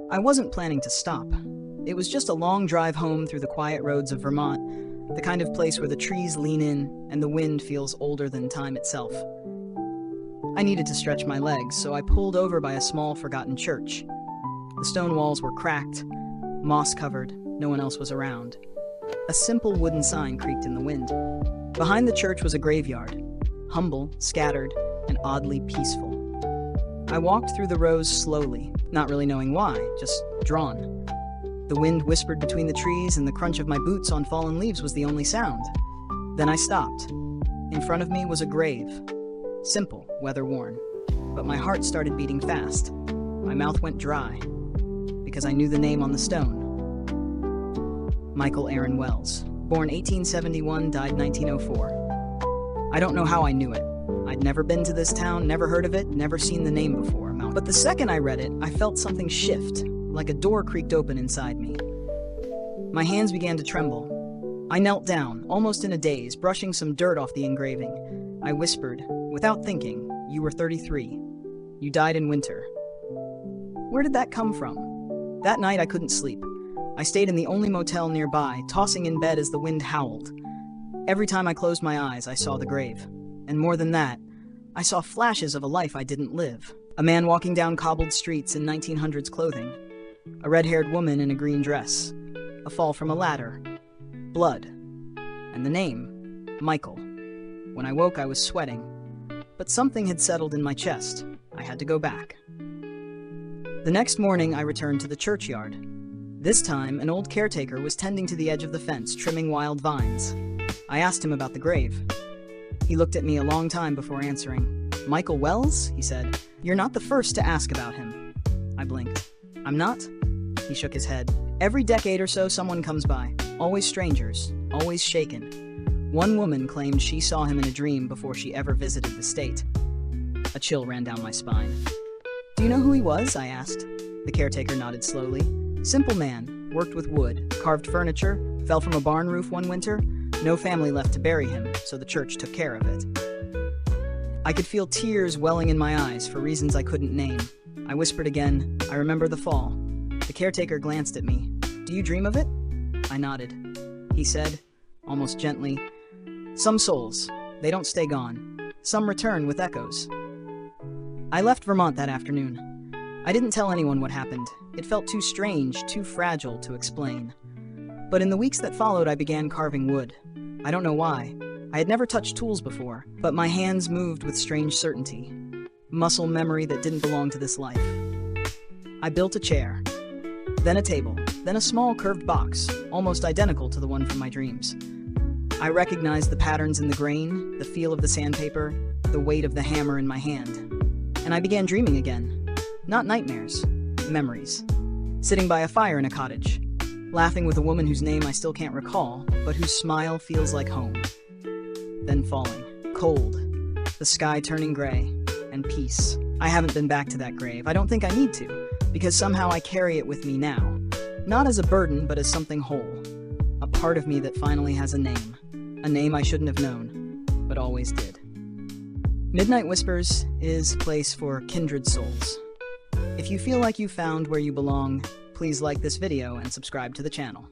I wasn't planning to stop. It was just a long drive home through the quiet roads of Vermont, the kind of place where the trees lean in and the wind feels older than time itself. I needed to stretch my legs, so I pulled over by a small, forgotten church. The stone walls were cracked, moss-covered, no one else was around. A simple wooden sign creaked in the wind. Behind the church was a graveyard, humble, scattered, and oddly peaceful. I walked through the rows slowly, not really knowing why, just drawn. The wind whispered between the trees, and the crunch of my boots on fallen leaves was the only sound. Then I stopped. In front of me was a grave. Simple, weather-worn. But my heart started beating fast. My mouth went dry, because I knew the name on the stone. Michael Aaron Wells. Born 1871, died 1904. I don't know how I knew it. I'd never been to this town, never heard of it, never seen the name before. But the second I read it, I felt something shift, like a door creaked open inside me. My hands began to tremble. I knelt down, almost in a daze, brushing some dirt off the engraving. I whispered, without thinking, "You were 33. You died in winter." Where did that come from? That night I couldn't sleep. I stayed in the only motel nearby, tossing in bed as the wind howled. Every time I closed my eyes, I saw the grave. And more than that, I saw flashes of a life I didn't live. A man walking down cobbled streets in 1900s clothing. A red-haired woman in a green dress. A fall from a ladder. Blood. And the name, Michael. When I woke, I was sweating. But something had settled in my chest. I had to go back. The next morning, I returned to the churchyard. This time, an old caretaker was tending to the edge of the fence, trimming wild vines. I asked him about the grave. He looked at me a long time before answering. "Michael Wells?" he said. "You're not the first to ask about him." I blinked. "I'm not?" He shook his head. "Every decade or so, someone comes by. Always strangers. Always shaken. One woman claimed she saw him in a dream before she ever visited the state." A chill ran down my spine. "Do you know who he was?" I asked. The caretaker nodded slowly. "Simple man. Worked with wood. Carved furniture. Fell from a barn roof one winter. No family left to bury him, so the church took care of it." I could feel tears welling in my eyes for reasons I couldn't name. I whispered again, "I remember the fall." The caretaker glanced at me. "Do you dream of it?" I nodded. He said, almost gently, "Some souls, they don't stay gone. Some return with echoes." I left Vermont that afternoon. I didn't tell anyone what happened. It felt too strange, too fragile to explain. But in the weeks that followed, I began carving wood. I don't know why. I had never touched tools before, but my hands moved with strange certainty. Muscle memory that didn't belong to this life. I built a chair, then a table, then a small curved box, almost identical to the one from my dreams. I recognized the patterns in the grain, the feel of the sandpaper, the weight of the hammer in my hand. And I began dreaming again. Not nightmares, memories. Sitting by a fire in a cottage, laughing with a woman whose name I still can't recall, but whose smile feels like home. Then falling, cold, the sky turning gray, and peace. I haven't been back to that grave. I don't think I need to, because somehow I carry it with me now. Not as a burden, but as something whole. A part of me that finally has a name. A name I shouldn't have known, but always did. Midnight Whispers is a place for kindred souls. If you feel like you found where you belong, please like this video and subscribe to the channel.